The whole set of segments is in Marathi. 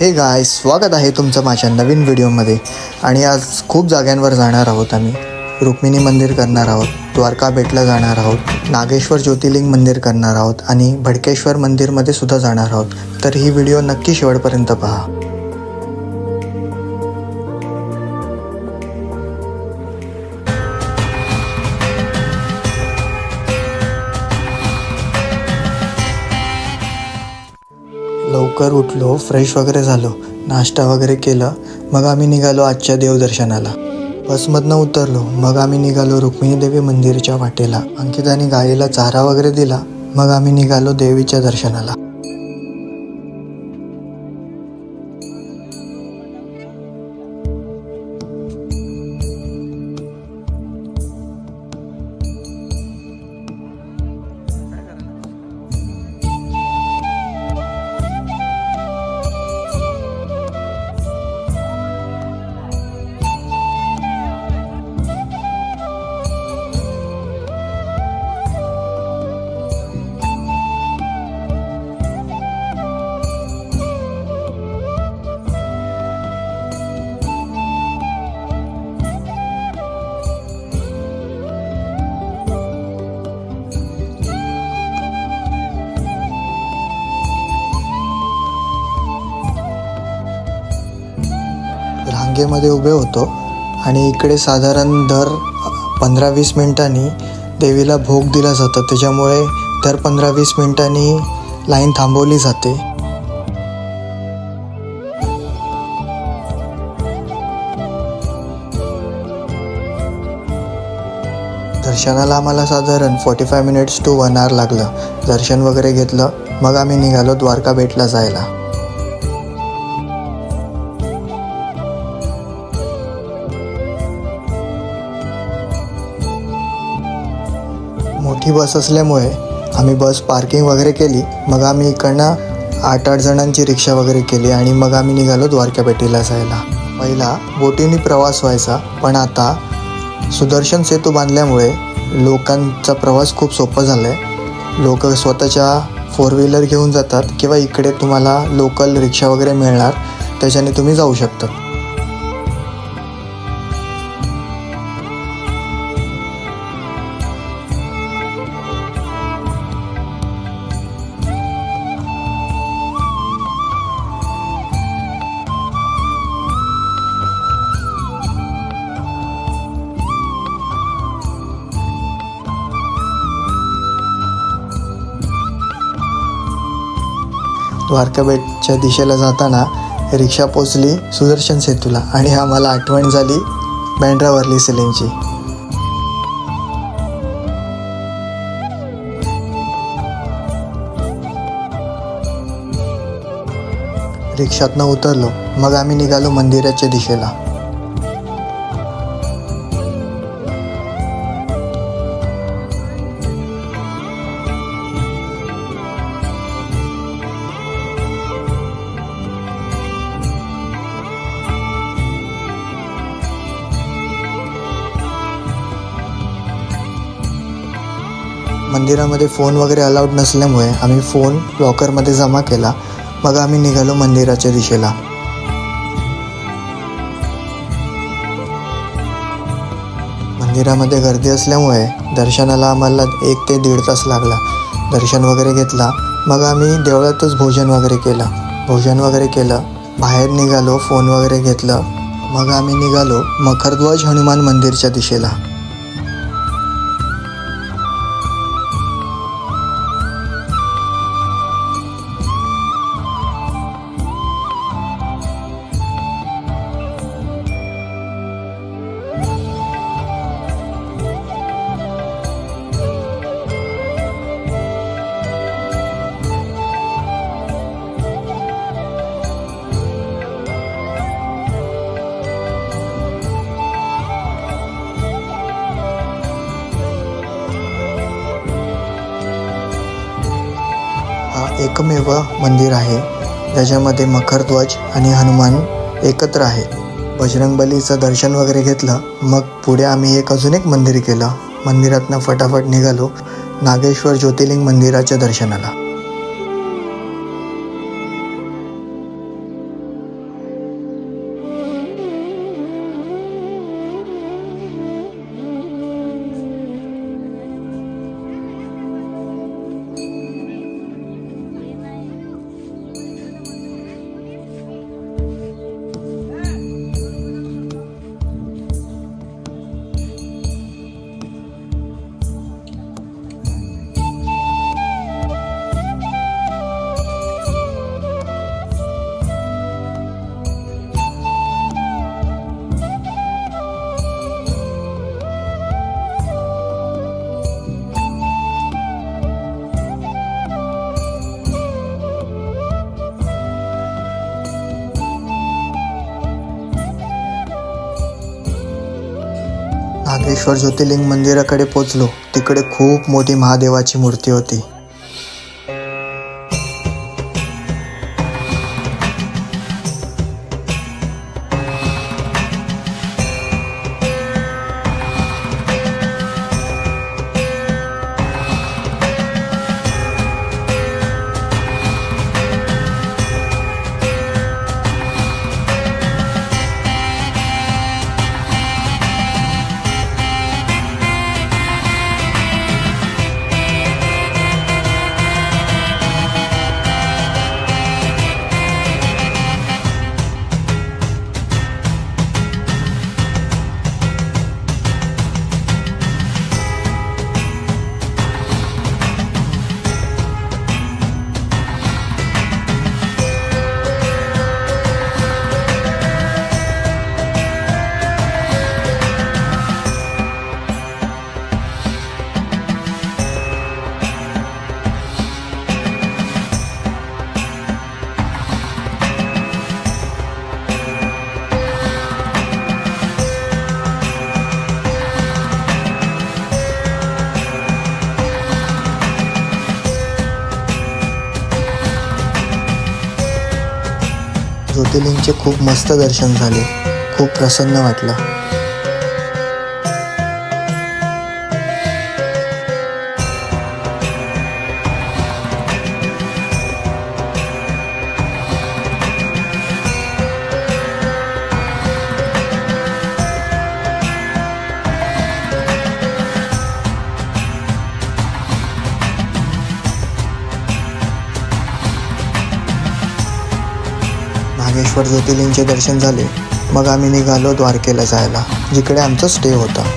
हे गाइस, स्वागत आहे तुमचं माझ्या नवीन व्हिडिओमध्ये. आणि आज खूप जागांवर जाणार आहोत. आम्ही रुक्मिणी मंदिर करणार आहोत, द्वारका बेटला जाणार आहोत, नागेश्वर ज्योतिर्लिंग मंदिर करणार आहोत आणि भडकेश्वर मंदिरमध्ये सुद्धा जाणार आहोत. तर ही व्हिडिओ नक्की शेवटपर्यंत पहा. लवकर उठलो, फ्रेश वगैरे झालो, नाश्ता वगैरे केलं. मग आम्ही निघालो आजच्या देवदर्शनाला. बसमधनं उतरलो. मग आम्ही निघालो रुक्मिणी देवी मंदिरच्या वाटेला. अंकिताने गाईला चारा वगैरे दिला. मग आम्ही निघालो देवीच्या दर्शनाला. रांगेमध्ये उभे होतो आणि इकडे साधारण दर 15-20 मिनिटांनी देवीला भोग दिला जातो. त्याच्यामुळे दर 15-20 मिनिटांनी लाईन थांबवली जाते. दर्शनाला आम्हाला साधारण 45 मिनिट्स टू 1 hour लागलं. दर्शन वगैरे घेतलं. मग आम्ही निघालो द्वारका बेटला जायला. मोठी बस असल्यामुळे आम्ही बस पार्किंग वगैरे केली. मग आम्ही इकडनं 8-8 जणांची रिक्षा वगैरे केली आणि मग आम्ही निघालो द्वारका बेटीला जायला. पहिला बोटीने प्रवास व्हायचा, पण आता सुदर्शन सेतू बांधल्यामुळे लोकांचा प्रवास खूप सोपा झाला आहे. लोक स्वतःच्या 4 व्हीलर घेऊन जातात किंवा इकडे तुम्हाला लोकल रिक्षा वगैरे मिळणार, त्याच्याने तुम्ही जाऊ शकता. द्वारका बेटच्या दिशेला जाताना रिक्षा पोचली सुदर्शन सेतूला आणि आम्हाला आठवण झाली बँड्रा वर्ली सीलिंगची. रिक्षातनं उतरलो. मग आम्ही निघालो मंदिराच्या दिशेला. मंदिरामध्ये फोन वगैरे अलाउड नसल्यामुळे आम्ही फोन लॉकरमध्ये जमा केला. मग आम्ही निघालो मंदिराच्या दिशेला. मंदिरामध्ये गर्दी असल्यामुळे दर्शनाला आम्हाला 1 ते 1.5 तास लागला. दर्शन वगैरे घेतला. मग आम्ही देवळातच भोजन वगैरे केलं. बाहेर निघालो, फोन वगैरे घेतलं. मग आम्ही निघालो मखरध्वज हनुमान मंदिरच्या दिशेला. हा एकमेव मंदिर आहे ज्याच्यामध्ये मखरध्वज आणि हनुमान एकत्र आहेत. बजरंगबलीचं दर्शन वगैरे घेतलं. मग पुढे आम्ही अजून एक मंदिर केलं. मंदिरातनं फटाफट निघालो नागेश्वर ज्योतिर्लिंग मंदिराच्या दर्शनाला. नागेश्वर ज्योतिर्लिंग मंदिराकडे पोचलो. तिकडे खूप मोठी महादेवाची मूर्ती होती. ज्योतिर्लिंगचे खूप मस्त दर्शन झाले. खूप प्रसन्न वाटलं. नागेश्वर ज्योतिर्लिंगचे दर्शन झाले. मग आम्ही निघालो द्वारकेला जायला, जिकडे आमचा स्टे होता.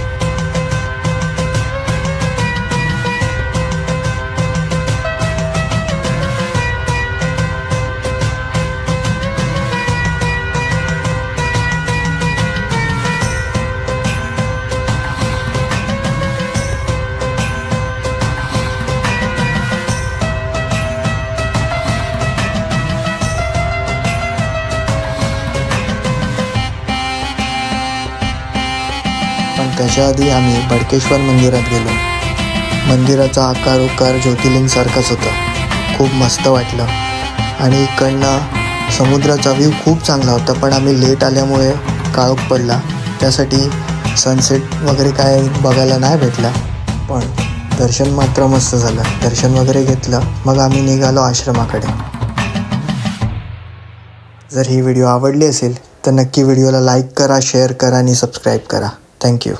पण त्याच्या आधी आम्ही बडकेश्वर मंदिरात गेलो. मंदिराचा आकार ज्योतिर्लिंगसारखाच होता. खूप मस्त वाटलं. आणि इकडनं समुद्राचा व्ह्यू खूप चांगला होता. पण आम्ही लेट आल्यामुळे काळोख पडला, त्यासाठी सनसेट वगैरे काय बघायला नाही भेटला. पण दर्शन मात्र मस्त झालं. दर्शन वगैरे घेतलं. मग आम्ही निघालो आश्रमाकडे. जर ही व्हिडिओ आवडली असेल तर नक्की व्हिडिओला लाईक करा, शेअर करा आणि सबस्क्राईब करा. थँक्यू.